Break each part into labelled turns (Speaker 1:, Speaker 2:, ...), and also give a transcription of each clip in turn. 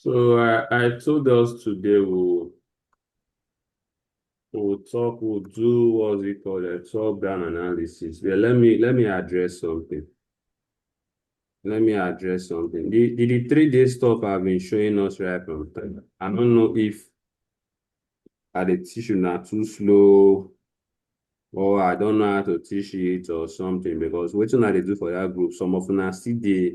Speaker 1: So I told us today we'll do what's it called, a top-down analysis. Yeah, let me address something. Let me address something. The 3 day stuff I've been showing us right from time. I don't know if the teach you not too slow or I don't know how to teach it or something because what I they do for that group, some of them still they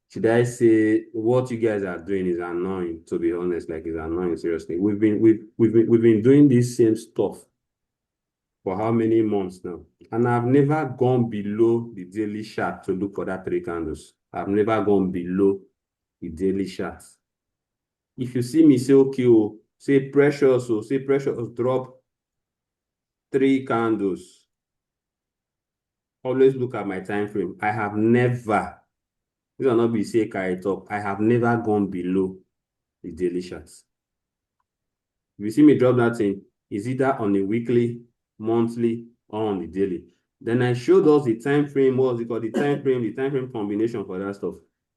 Speaker 1: should I say what you guys are doing is annoying, to be honest, like it's annoying, seriously. We've been doing this same stuff for how many months now? And I've never gone below the daily chart to look for that 3 candles. I've never gone below the daily chart. If you see me say, okay, say precious drop 3 candles. Always look at my time frame. I have never, this will not be say carry talk. I have never gone below the daily charts. If you see me drop that thing, is either on a weekly, monthly, or on the daily. Then I showed us the time frame, what's it called? The time frame combination for that stuff.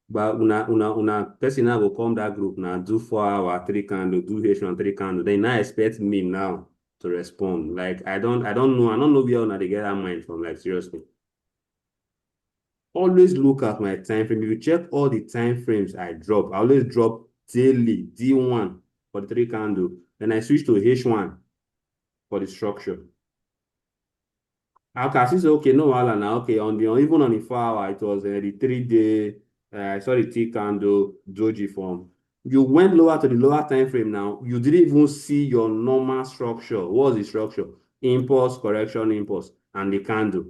Speaker 1: But una person now will come that group now, do 4 hour, 3 candle, do H1, 3 candle. Then I expect me now to respond. Like I don't know where una they get that mind from, like seriously. Always look at my time frame. If you check all the time frames I drop, I always drop daily D1 for the 3 candle. Then I switch to H1 for the structure. Okay, I say, okay, no wahala now. Okay, even on the 4 hour, it was the 3 day, I saw the T candle, doji form. You went lower to the lower time frame now. You didn't even see your normal structure. What was the structure? Impulse, correction, impulse, and the candle.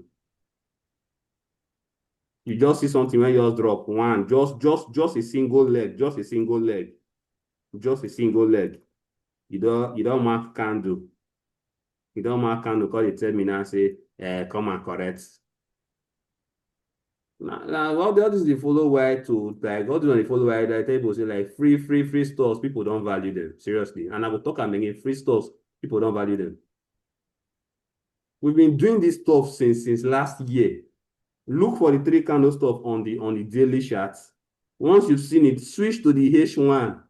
Speaker 1: You just see something when you just drop one, just a single leg, just a single leg, just a single leg. You don't mark candle. You don't mark candle because they tell me now say, come and correct. Now all this they follow why to like all this they follow why that people say like free stores, people don't value them. Seriously. And I will talk again, free stores, people don't value them. We've been doing this stuff since last year. Look for the 3 candle stuff on the daily charts. Once you've seen it, switch to the H1.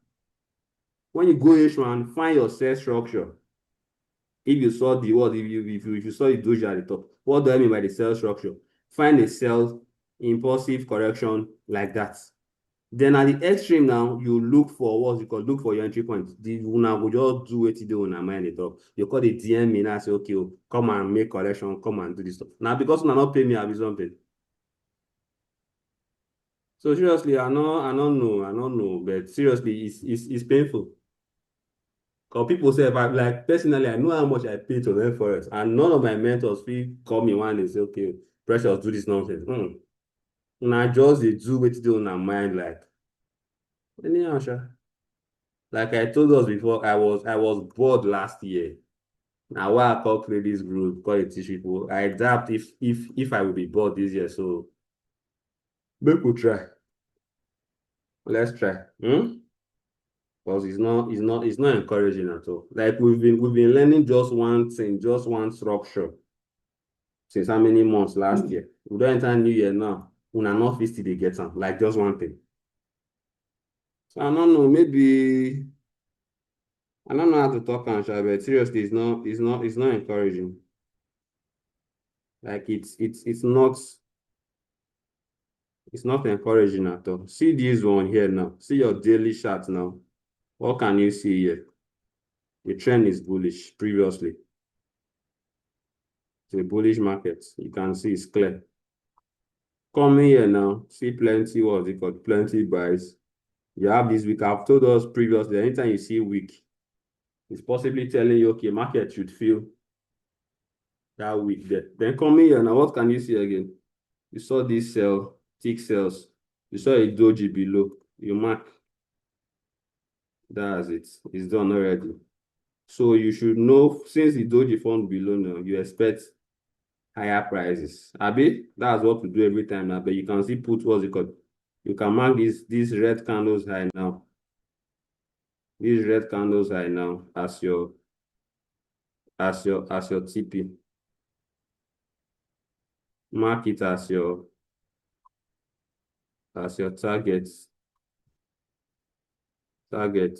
Speaker 1: When you go H1, find your cell structure. If you saw the what, if you saw the doji at the top, what do I mean by the cell structure? Find a cell impulsive correction like that. Then at the extreme now, you look for what you call look for your entry point. The una will just do it do una mind the talk. You call the DM me and say, okay, come and make correction, come and do this stuff. Now because una not pay me, I be something. So seriously, I don't know, but seriously, it's painful. Because people say, if I like personally, I know how much I pay to learn forex, and none of my mentors feel call me one and say, okay, precious, do this nonsense. Now just they do what they do in their mind, like anyhow, sha. Like I told us before, I was bored last year. Now why I call create this group, call it teach people. I doubt if I will be bored this year. So make we try. Let's try. Because it's not encouraging at all. Like we've been learning just one thing, just one structure since how many months last year. We don't enter new year now. Una not fit still dey get am, like just one thing. So I don't know, maybe I don't know how to talk am sha, but seriously, it's not encouraging. Like it's not encouraging at all. See this one here now. See your daily chart now. What can you see here? The trend is bullish previously. It's a bullish market. You can see it's clear. Come here now. See plenty, what's it called? Plenty buys. You have this week. I've told us previously, anytime you see weak, it's possibly telling you, okay, market should feel that weak there. Then come here now. What can you see again? You saw this sell, thick cells. You saw a doji below. You mark. That's it. It's done already. So you should know, since the doji formed below now, you expect higher prices. Abi, that's what we do every time now. But you can see put what's it called? You can mark these red candles high now. These red candles high now as your TP. Mark it as your target. target.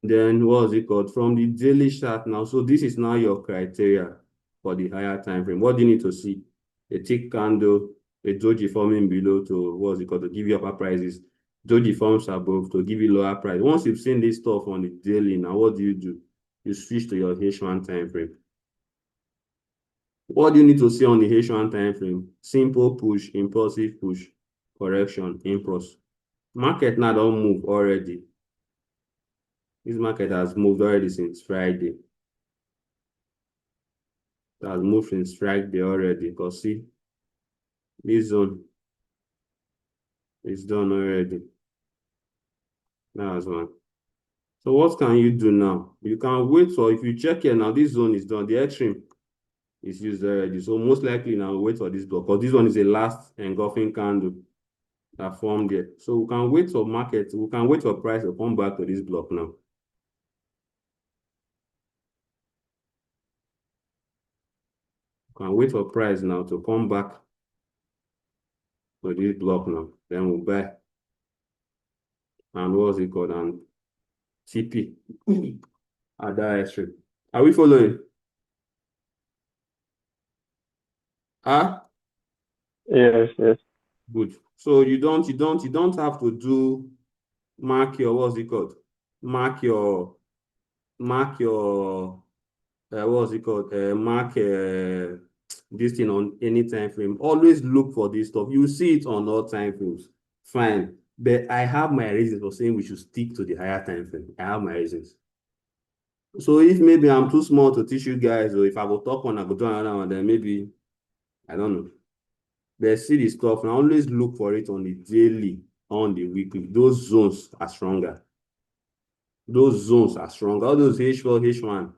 Speaker 1: Then what's it called? From the daily chart now. So this is now your criteria for the higher time frame. What do you need to see? A thick candle, a doji forming below to what's it called to give you upper prices. Doji forms above to give you lower price. Once you've seen this stuff on the daily, now what do? You switch to your H1 time frame. What do you need to see on the H1 time frame? Simple push, impulsive push, correction, impulse. Market now don't move already. This market has moved already since Friday. It has moved since Friday already. Because see, this zone is done already. That's one. So what can you do now? You can wait for, if you check here now, this zone is done. The extreme is used already. So most likely now wait for this block. Because this one is a last engulfing candle that formed there. So we can wait for market. We can wait for price to come back to this block now. Can wait for price now to come back to this block now. Then we'll buy. And what's it called? And TP at that extreme. Are we following?
Speaker 2: Yes, yes.
Speaker 1: Good. So you don't have to do mark your what's it called? Mark your what's it called? Mark this thing on any time frame. Always look for this stuff. You see it on all time frames. Fine. But I have my reasons for saying we should stick to the higher time frame. I have my reasons. So if maybe I'm too small to teach you guys, or if I go talk one, I go do another one, then maybe I don't know. But see the stuff and always look for it on the daily, on the weekly. Those zones are stronger. Those zones are stronger. All those H4, H1,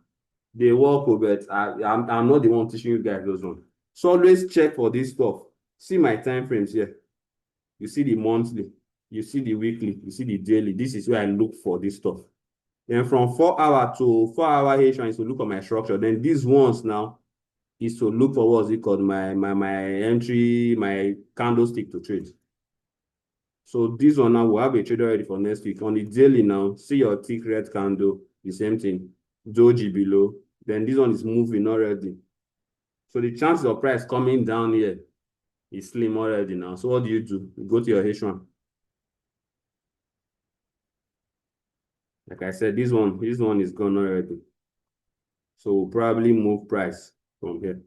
Speaker 1: they work over. I'm not the one teaching you guys those ones. So always check for this stuff. See my time frames here. You see the monthly, you see the weekly, you see the daily. This is where I look for this stuff. Then from 4 hour to 4 hour H1 is to look at my structure. Then these ones now is to look for what's it called, my entry, my candlestick to trade. So this one now, we'll have a trader ready for next week. On the daily now, see your thick red candle, the same thing. Doji below. Then this one is moving already. So the chances of price coming down here is slim already now. So what do? You go to your H1. Like I said, this one is gone already. So we'll probably move price from here.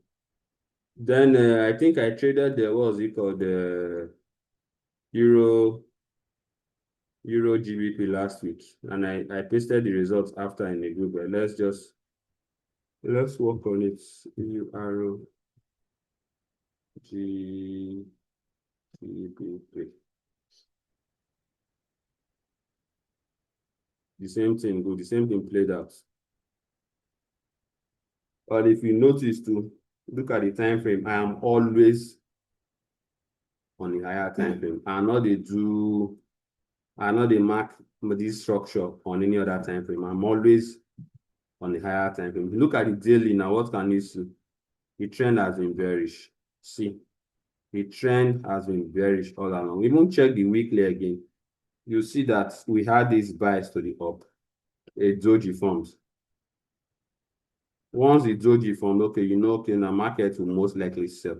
Speaker 1: Then I think I traded the, what was it called, the Euro GBP last week, and I pasted the results after in the group. But let's work on it. Euro GBP. The same thing, good. The same thing played out. But if you notice too, look at the time frame. I am always on the higher time frame. I know they mark this structure on any other time frame. I'm always on the higher time frame. Look at the daily now. What can you see? The trend has been bearish. See, the trend has been bearish all along. Even check the weekly again. You see that we had this bias to the up. A doji forms. Once the doji formed, okay, okay, the market will most likely sell.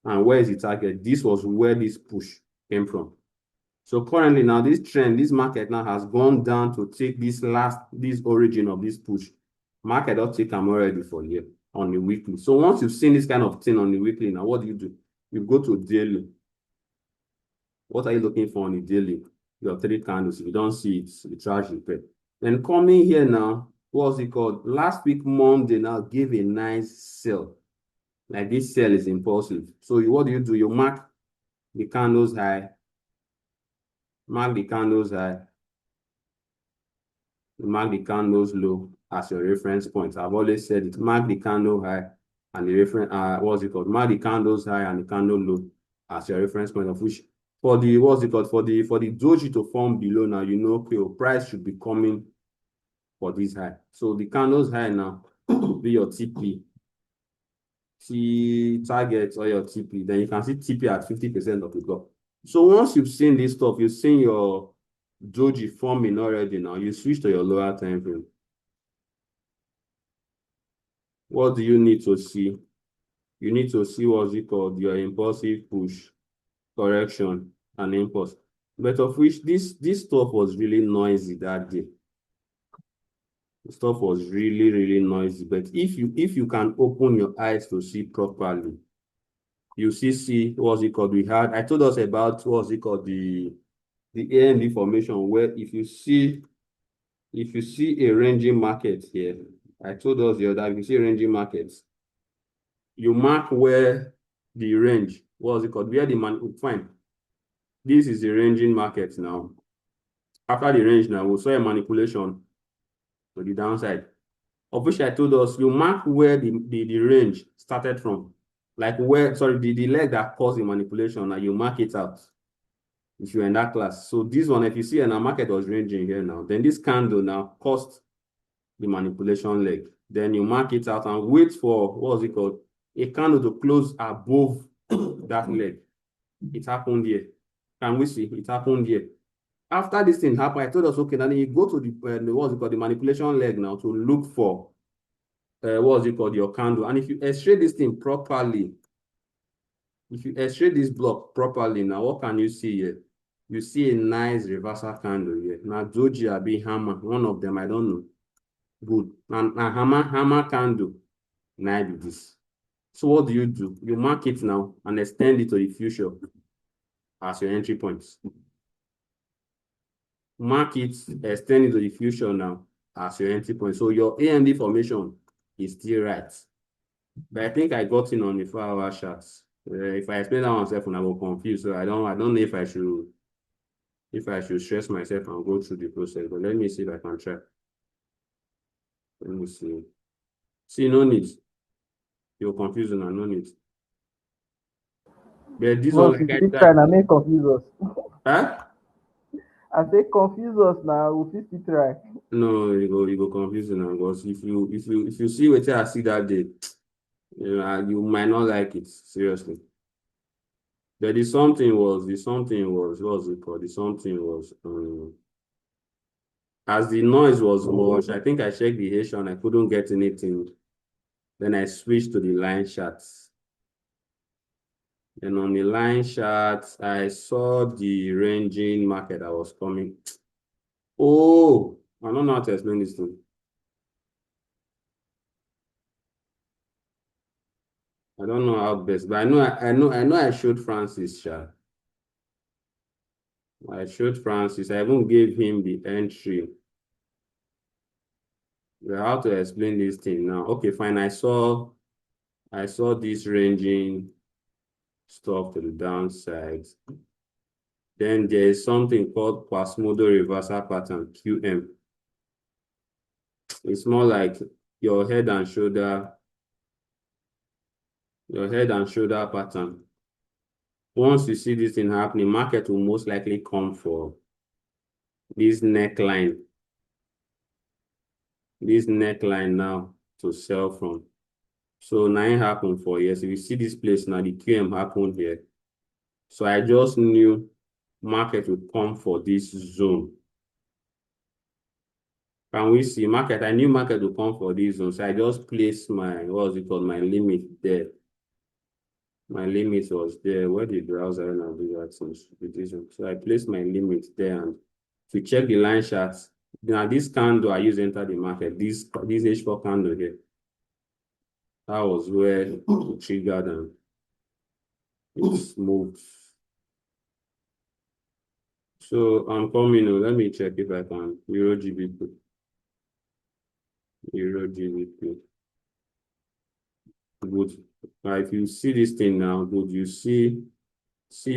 Speaker 1: And where is the target? This was where this push came from. So currently now this trend, this market now has gone down to take this origin of this push. Market don't take them already for here on the weekly. So once you've seen this kind of thing on the weekly, now what do? You go to daily. What are you looking for on the daily? Your 3 candles. If you don't see it, you charge repair. Then coming here now, what's it called? Last week, Monday now gave a nice sell. Like this sell is impulsive. So what do? You mark the candles high. Mark the candles high. Mark the candles low as your reference point. I've always said it. Mark the candle high and the reference, what's it called? Mark the candles high and the candle low as your reference point, of which for the, what's it called? For the doji to form below now, okay, your price should be coming for this high. So the candles high now will be your TP. T target or your TP. Then you can see TP at 50% of the block. So once you've seen this stuff, you've seen your doji forming already now, you switch to your lower time frame. What do you need to see? You need to see what's it called, your impulsive push, correction, and impulse. But of which this stuff was really noisy that day. The stuff was really, really noisy. But if you can open your eyes to see properly, you see what's it called. I told us about what's it called, the AMD formation, where if you see a ranging market here, I told us the other, if you see ranging markets, you mark where the range, what's it called, where the man, fine. This is the ranging market now. After the range now, we saw a manipulation to the downside. Of which I told us, you mark where the range started from. Like where, sorry, the leg that caused the manipulation, and you mark it out if you're in that class. So this one, if you see, and the market was ranging here now, then this candle now caused the manipulation leg. Then you mark it out and wait for, what's it called, a candle to close above that leg. It happened here. Can we see? It happened here. After this thing happened, I told us, okay, then you go to the what's it called, the manipulation leg now to look for what's it called, your candle. And if you x-ray this thing properly, if you x-ray this block properly, now what can you see here? You see a nice reversal candle here. Now doji abi hammer, one of them, I don't know. Good. And hammer candle. Now be this. So what do? You mark it now and extend it to the future as your entry points. Mark it, extend it to the future now as your entry point. So your AMD formation is still right. But I think I got in on the 4-hour charts. If I explain that myself, I will confuse. So I don't know if I should stress myself and go through the process. But let me see if I can try. Let me see. See, no need. You're confusing and no need. But this one,
Speaker 2: Boss,
Speaker 1: like
Speaker 2: you
Speaker 1: I
Speaker 2: fit try
Speaker 1: said,
Speaker 2: now, make confuse us.
Speaker 1: huh?
Speaker 2: I say confuse us now, we fit try.
Speaker 1: No, you go confusing and because if you see what I see that day, you might not like it seriously. But what's it called? The something was as the noise was much, I think I checked the H and I couldn't get anything. Then I switched to the line charts. And on the line charts, I saw the ranging market that was coming. Oh, I don't know how to explain this thing. I don't know how best, but I showed Francis, Sha. I showed Francis. I even gave him the entry. How to explain this thing now? Okay, fine. I saw this ranging stuff to the downside. Then there is something called Quasimodo reversal pattern, QM. It's more like your head and shoulder pattern. Once you see this thing happening, market will most likely come for this neckline now to sell from. So now it happened for years. If you see this place now, the QM happened here. So I just knew market would come for this zone. Can we see market? I knew market would come for this zone. So I just placed my, my limit there. My limit was there. Where the browser and I'll do that since so I placed my limit there and to check the line charts. Now this candle I use enter the market. This H4 candle here. That was where it triggered and it moved. So I'm coming. Let me check if I can. Euro GBP. Good. If you see this thing now, good. You see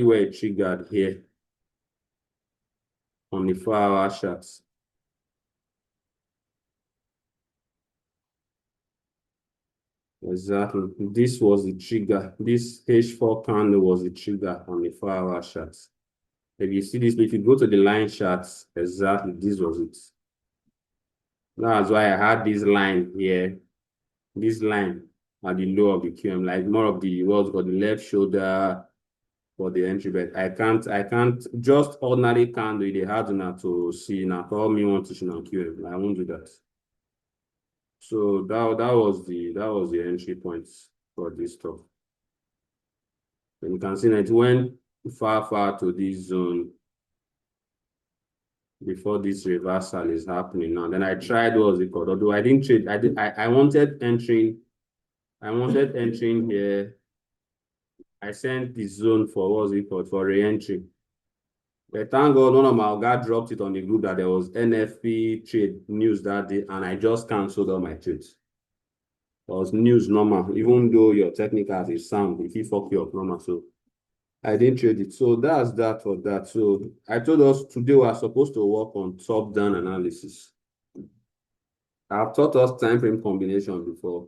Speaker 1: where it triggered here on the 4-hour charts. Exactly. This was the trigger. This H4 candle was the trigger on the 4-hour charts. If you see this, if you go to the line charts, exactly this was it. That's why I had this line here, this line at the low of the QM, like more of the what's called the left shoulder, for the entry, but I can't just ordinary candle. They hard now to see now. Call me one to on QM. I won't do that. So that was the entry points for this stuff. And you can see that it went far to this zone before this reversal is happening now. Then I tried what was it called? Although I didn't trade, I wanted entering here. I sent the zone for what was it called for re-entry. But thank God one of my guy dropped it on the group that there was NFP trade news that day, and I just cancelled all my trades. It was news normal, even though your technicals is sound, if you fuck you up normal. So I didn't trade it. So that's that for that. So I told us today we are supposed to work on top-down analysis. I've taught us time frame combination before,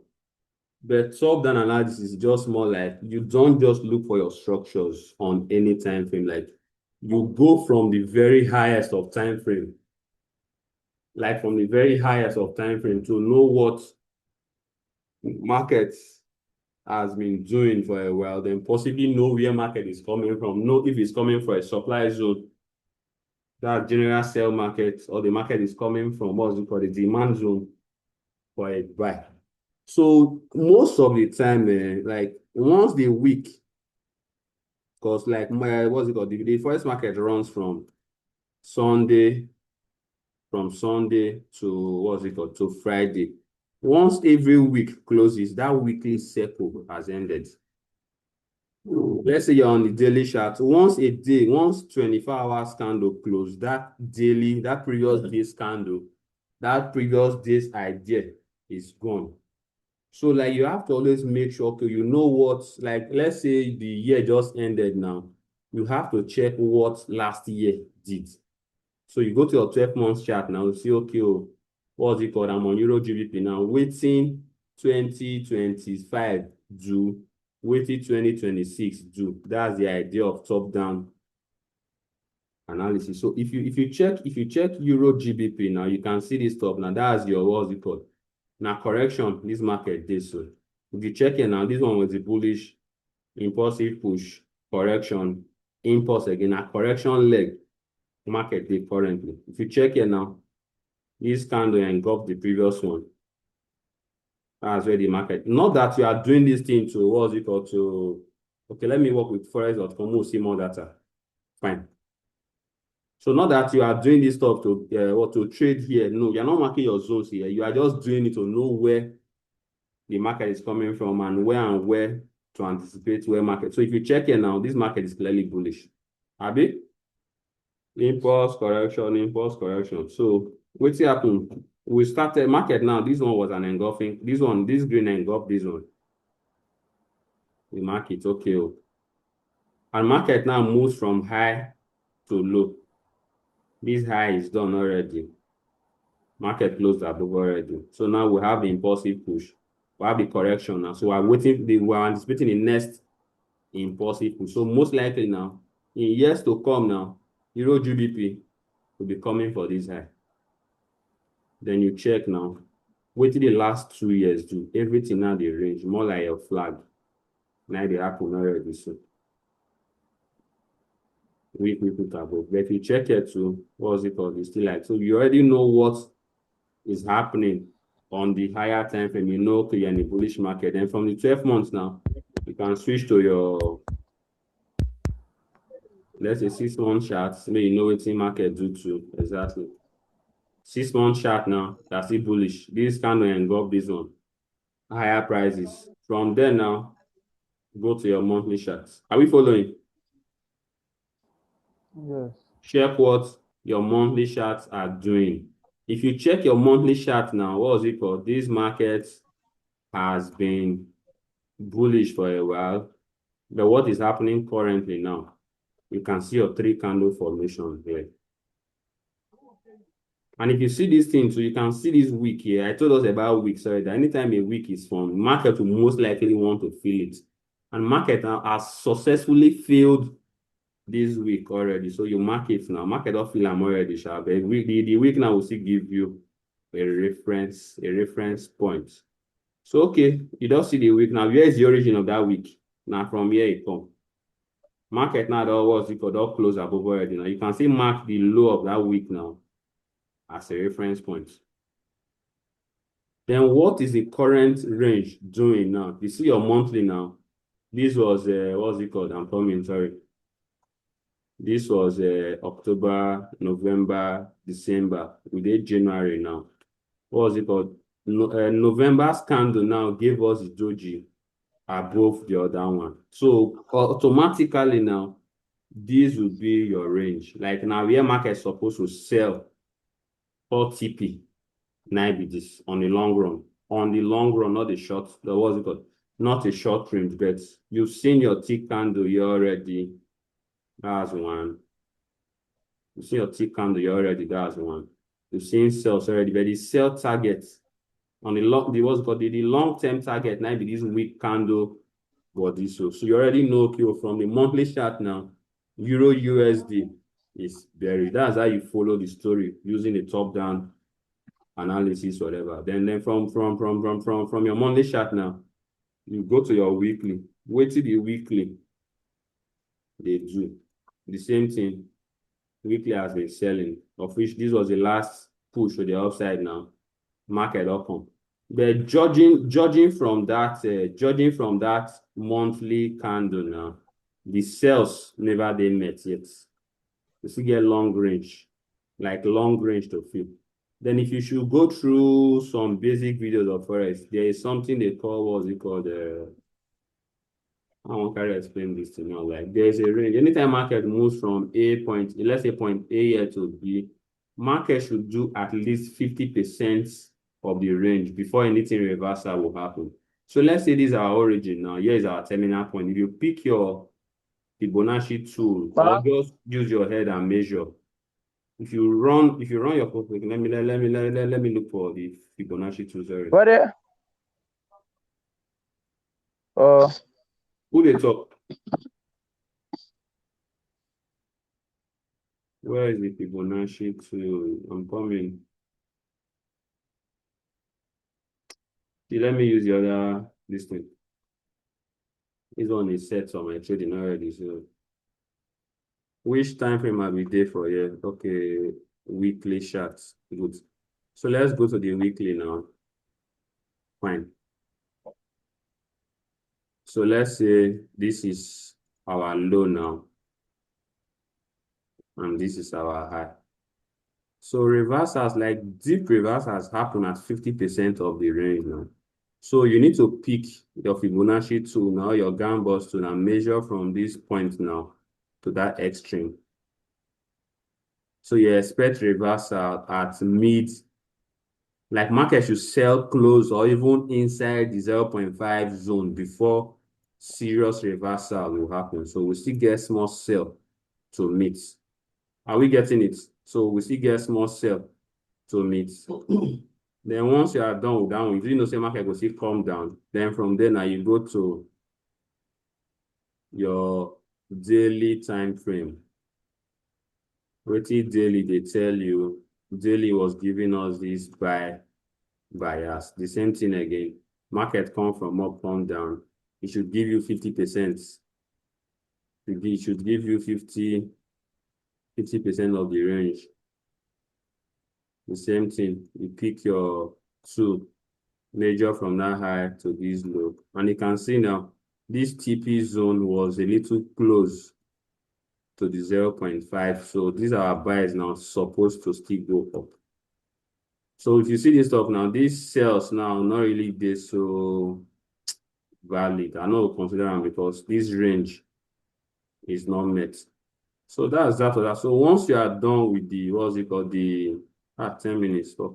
Speaker 1: but top-down analysis is just more like you don't just look for your structures on any time frame. Like you go from the very highest of time frame, to know what markets has been doing for a while, then possibly know where market is coming from, know if it's coming from a supply zone, that general sell market, or the market is coming from what's it called, the demand zone for a buy. So most of the time, like once the week, because like what's it called, the first market runs Sunday, from Sunday to what's it called, to Friday. Once every week closes, that weekly cycle has ended. Let's say you're on the daily chart. Once 24 hours candle close, that previous day's candle, that previous day's idea is gone. So like you have to always make sure, okay, you know what, like let's say the year just ended now. You have to check what last year did. So you go to your 12 months chart now, you see, okay, oh, what's it called? I'm on Euro GBP now, waiting 2025 do, waiting 2026 do. That's the idea of top-down analysis. So if you check Euro GBP now, you can see this top now. That's your what's it called? Now correction, this market this so. If you check it now, this one was a bullish, impulsive push, correction, impulse again, a correction leg market day currently. If you check here now, this candle engulfed the previous one. That's where the market. Not that you are doing this thing to what's it called to. Okay, let me work with forex.com. We'll see more data. Fine. So not that you are doing this stuff to to trade here. No, you're not marking your zones here. You are just doing it to know where the market is coming from and where to anticipate where market. So if you check here now, this market is clearly bullish. Abi? Impulse correction. So what's happened? We started market now. This one was an engulfing. This green engulfed this one. The market, okay. Oh. And market now moves from high to low. This high is done already. Market closed above already. So now we have the impulsive push. We have the correction now. So we're anticipating the next impulsive push. So most likely now, in years to come now, Euro GBP will be coming for this high. Then you check now. Wait till the last 2 years do. Everything now they range. More like a flag. Now they happen already. So we put above. But if you check it too, what's it called? It's still like so you already know what is happening on the higher time frame. You know okay, you're in the bullish market. And from the 12 months now, you can switch to your let's say 6 month charts. Maybe you know what the market do too. Exactly. 6 month chart now, that's still bullish. This candle engulf this one. Higher prices. From there now, go to your monthly charts. Are we following?
Speaker 2: Yes.
Speaker 1: Check what your monthly charts are doing. If you check your monthly chart now, what was it called? This market has been bullish for a while. But what is happening currently now? You can see your 3 candle formation here. And if you see this thing, so you can see this week here. I told us about weeks already. Anytime a week is formed, market will most likely want to fill it. And market now has successfully filled this week already. So you mark it now. Market don't feel I'm already sharp. The week now will still give you a reference point. So okay, you don't see the week now. Where is the origin of that week? Now from here it comes. Market now, that was it called all close above already. Now you can see mark the low of that week now as a reference point. Then what is the current range doing now? You see your monthly now. This was what's it called? I'm coming, sorry. This was October, November, December. We did January now. What was it called? No, November's candle now gave us the doji above the other one. So automatically now, this will be your range. Like now, where market is supposed to sell 4 TP, now be this on the long run. On the long run, not the short, the what's it called? Not a short range, but you've seen your tick candle here already. That's one. You've seen your tick candle here already. That's one. You've seen sales already, but the sell target on the long, the what's it called? The long-term target now be this weak candle body. So you already know, okay, from the monthly chart now, Euro USD is buried. That's how you follow the story using the top-down analysis, whatever. Then from your monthly chart now, you go to your weekly. Wait till the weekly. They do the same thing. Weekly has been selling, of which this was the last push to the upside now. Market up on. But judging from that monthly candle now, the sales never they met yet. You still get long range to fill. Then if you should go through some basic videos of Forex, there is something they call, what's it called? I won't carry explain this to you now. Like there's a range. Anytime market moves from A point, let's say point A here to B, market should do at least 50% of the range before anything reversal will happen. So let's say this is our origin now. Here is our terminal point. If you pick your Fibonacci tool or just use your head and measure. If you run your calculator, let me look for the Fibonacci tool. Sorry.
Speaker 2: What there?
Speaker 1: Who they talk? Where is the Fibonacci tool? I'm coming. See, let me use the other this thing. This one is set on my trading already. So which time frame are we there for here? Okay, weekly charts. Good. So let's go to the weekly now. Fine. So let's say this is our low now. And this is our high. So reversals, like deep reversals happen at 50% of the range now. So you need to pick your Fibonacci tool now, your Gambus tool, and measure from this point now to that extreme. So you expect reversal at mid, like market should sell close or even inside the 0.5 zone before serious reversal will happen. So we still get small sell to meet. Are we getting it? So we still get small sell to meet. Then once you are done with that one, if you know say market will still come down, then from there now you go to your daily time frame. Wetin daily they tell you, daily was giving us this bias. The same thing again. Market come from up, come down. It should give you 50%. It should give you 50% of the range. The same thing. You pick your two, measure from that high to this low. And you can see now, this TP zone was a little close to the 0.5. So these are our buys now supposed to still go up. So if you see this stuff now, these sales now not really this so valid. I know consider them because this range is not met. So that's that or that. So once you are done with the what's it called, the 10 minutes stuff.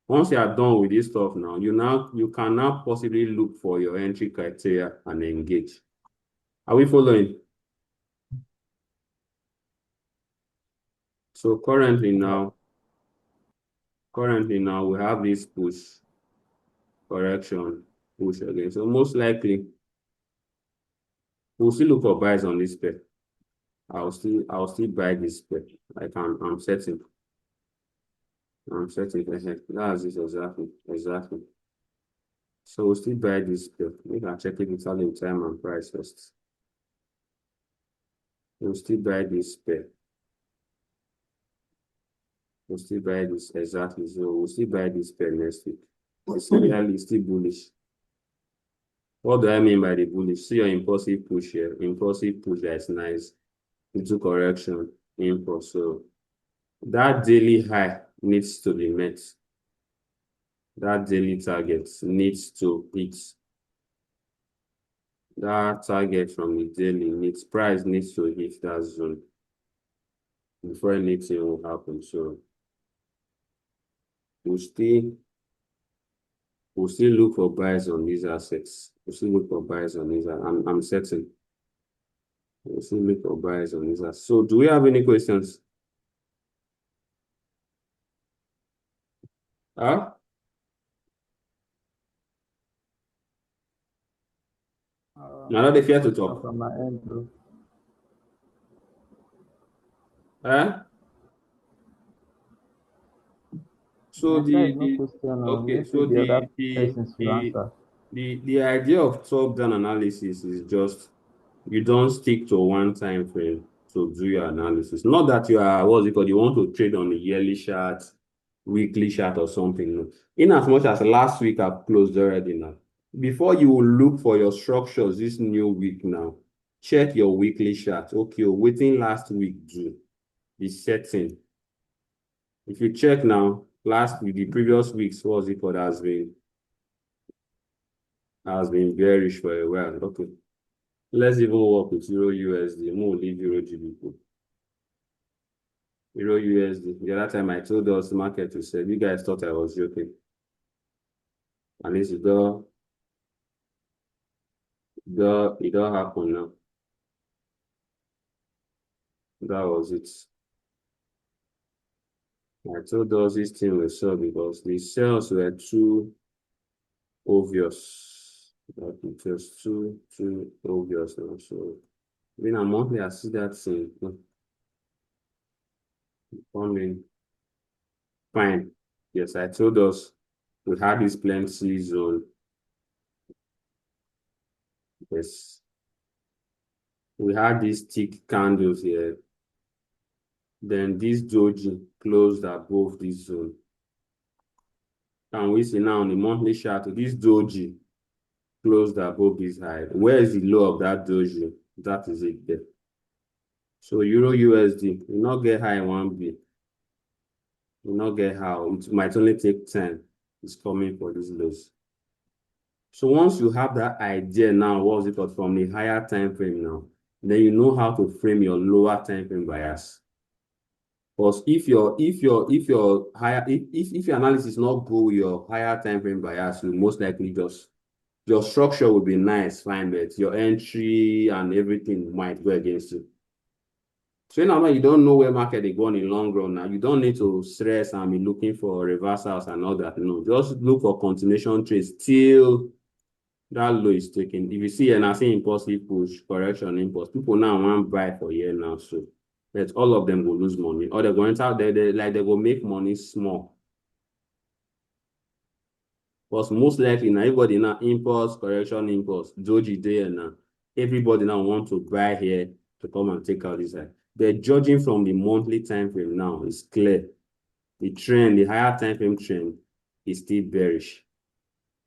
Speaker 1: Once you are done with this stuff now, you can now possibly look for your entry criteria and engage. Are we following? So currently now we have this push, correction, push again. So most likely we'll still look for buys on this pair. I'll still buy this pair. Like I'm setting. That's it exactly. So we'll still buy this pair. We can check it with time and price first. We'll still buy this pair. We'll still buy this exactly. So we'll still buy this pair next week. It's clearly still bullish. What do I mean by the bullish? See your impulsive push here. Impulsive push that's nice. Into correction. Impulse. So that daily high needs to be met. That daily target needs to hit. That target from the daily price needs to hit that zone before anything will happen. So we'll still look for buys on these assets. We'll still look for buys on these. I'm certain. We'll still look for buys on these assets. So do we have any questions? Huh? Now that they fear to talk.
Speaker 2: From my end, bro.
Speaker 1: Huh? So
Speaker 2: My side, no question.
Speaker 1: okay,
Speaker 2: Maybe
Speaker 1: so
Speaker 2: the other persons should answer.
Speaker 1: the idea of top-down analysis is just you don't stick to one time frame to do your analysis. Not that you are what's it called, you want to trade on the yearly chart, weekly chart or something. No. In as much as last week I've closed already now. Before you will look for your structures this new week now, check your weekly chart. Okay, waiting last week do the setting. If you check now, last week, the previous weeks, what's it called, has been bearish for a while. Okay. Let's even work with Euro USD. More leave Euro GBP. Euro USD. The other time I told us the market to sell, you guys thought I was joking. At least it don't happen now. That was it. I told us this thing will sell because the sales were too obvious. Like it was too obvious now. So when I'm monthly, I see that thing coming. Fine. Yes, I told us we had this plenty zone. Yes. We had these thick candles here. Then this doji closed above this zone. And we see now on the monthly chart, this doji closed above this high. Where is the low of that doji? That is it there. So Euro USD will not get high in 1B. Will not get high. It might only take 10. It's coming for these lows. So once you have that idea now, what's it called, from the higher time frame now, then you know how to frame your lower time frame bias. Because if your analysis not go with your higher time frame bias, you most likely just your structure will be nice, fine, but your entry and everything might go against you. So now you don't know where market is going in long run now. You don't need to stress and be looking for reversals and all that. No, just look for continuation trades till that low is taken. If you see and I see impulsive push, correction, impulse, people now want buy for here now. So but all of them will lose money. Or they're going out there, they will make money small. Because most likely now everybody now impulse, correction, impulse, doji day and now everybody now want to buy here to come and take out this side. They're judging from the monthly time frame now. It's clear. The trend, the higher time frame trend is still bearish.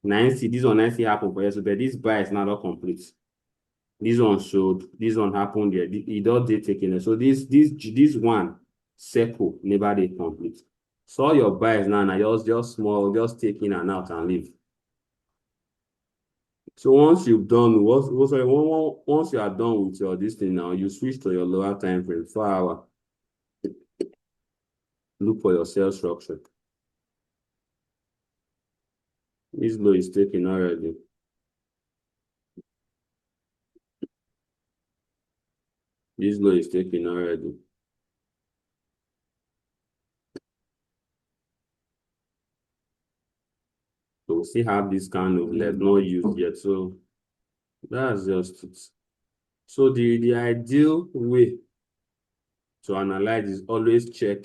Speaker 1: 90, this one 90 happened for yesterday, but this buy is not complete. This one sold, this one happened there. It all did taking it. So this one circle never did complete. So all your buys now are just small, just take in and out and leave. So once you've done once you are done with your this thing now, you switch to your lower time frame, 4 hour. Look for your sales structure. This low is taken already. This low is taken already. So we still have this kind of left, not used yet. So that's just it. So the ideal way to analyze is always check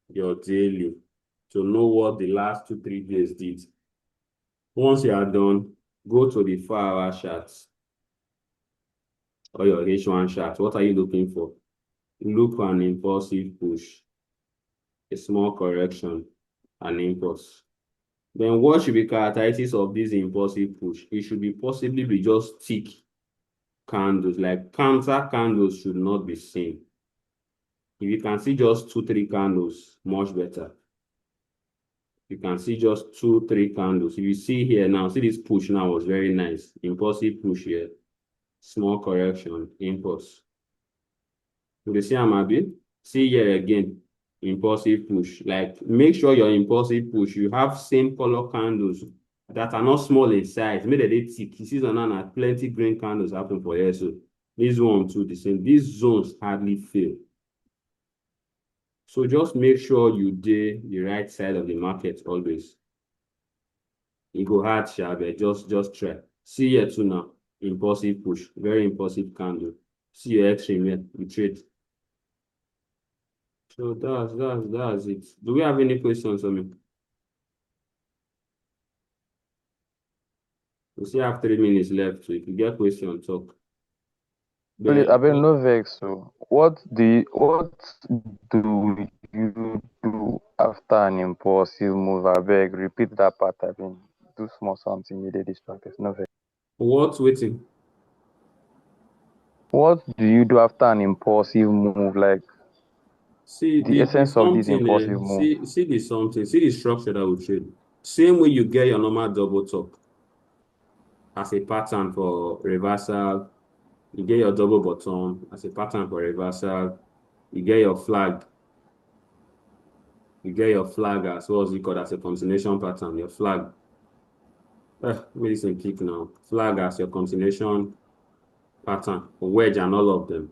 Speaker 1: your daily to know what the last 2-3 days did. Once you are done, go to the 4 hour charts or your H1 chart. What are you looking for? Look for an impulsive push, a small correction, an impulse. Then what should be characteristics of this impulsive push? It should be possibly be just thick candles, like counter candles should not be seen. If you can see just 2-3 candles, much better. You can see just 2-3 candles. If you see here now, see this push now was very nice. Impulsive push here, small correction, impulse. You see I'm happy. See here again, impulsive push. Like make sure your impulsive push, you have same color candles that are not small in size. Maybe they thick. You see some now plenty green candles happen for here. So this one too the same. These zones hardly fail. So just make sure you do the right side of the market always. You go hard, sharp, just try. See here too now. Impulsive push, very impulsive candle. See your extreme here, we trade. So that's it. Do we have any questions on me? We still have 3 minutes left, so if you get question, talk.
Speaker 3: Please, I
Speaker 1: Then
Speaker 3: been no vex. So, what do you do after an impulsive move? I beg, repeat that part. I been do small something. You did distracted. No vex.
Speaker 1: what waiting?
Speaker 3: What do you do after an impulsive move? Like
Speaker 1: See
Speaker 3: the
Speaker 1: the
Speaker 3: essence of this
Speaker 1: something
Speaker 3: impulsive move.
Speaker 1: see the something, see the structure that we trade. Same way you get your normal double top as a pattern for reversal, you get your double bottom as a pattern for reversal, you get your flag, as well as you call as a continuation pattern, your flag. Medicine kick now. Flag as your continuation pattern, wedge and all of them.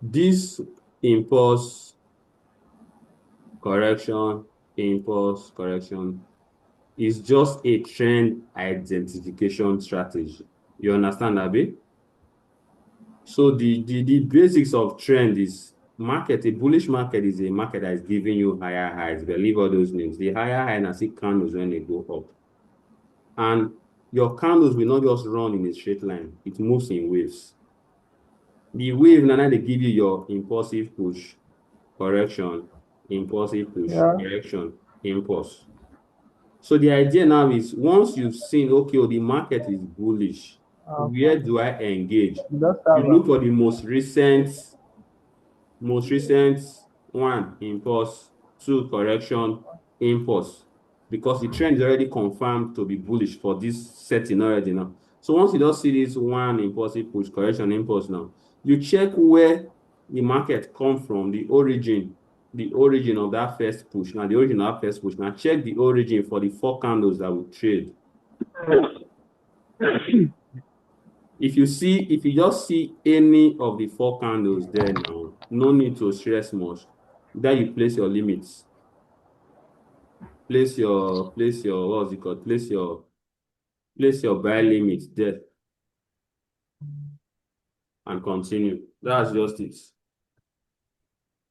Speaker 1: This impulse correction, impulse correction is just a trend identification strategy. You understand, Abi? So the basics of trend is market. A bullish market is a market that is giving you higher highs. Believe all those names. The higher high and I see candles when they go up. And your candles will not just run in a straight line. It moves in waves. The wave now they give you your impulsive push, correction, impulsive push,
Speaker 2: Yeah.
Speaker 1: correction, impulse. So the idea now is once you've seen, okay, oh, the market is bullish, where do I engage?
Speaker 2: You just
Speaker 1: You
Speaker 2: have
Speaker 1: look for the most recent one, impulse, two, correction, impulse, because the trend is already confirmed to be bullish for this setting already now. So once you just see this one impulsive push, correction, impulse now, you check where the market come from, the origin of that first push. Now, the origin of that first push. Now, check the origin for the 4 candles that we trade. If you just see any of the 4 candles there now, no need to stress much. Then you place your limits. Place your what's it called? Place your buy limit there and continue. That's just it.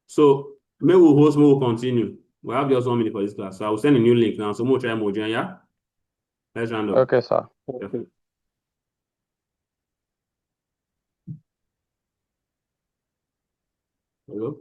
Speaker 1: So may we host, may we continue. We have just 1 minute for this class. So I will send a new link now. So we'll try more join, yeah? Let's round up.
Speaker 3: Okay, sir.
Speaker 1: Yeah. Hello?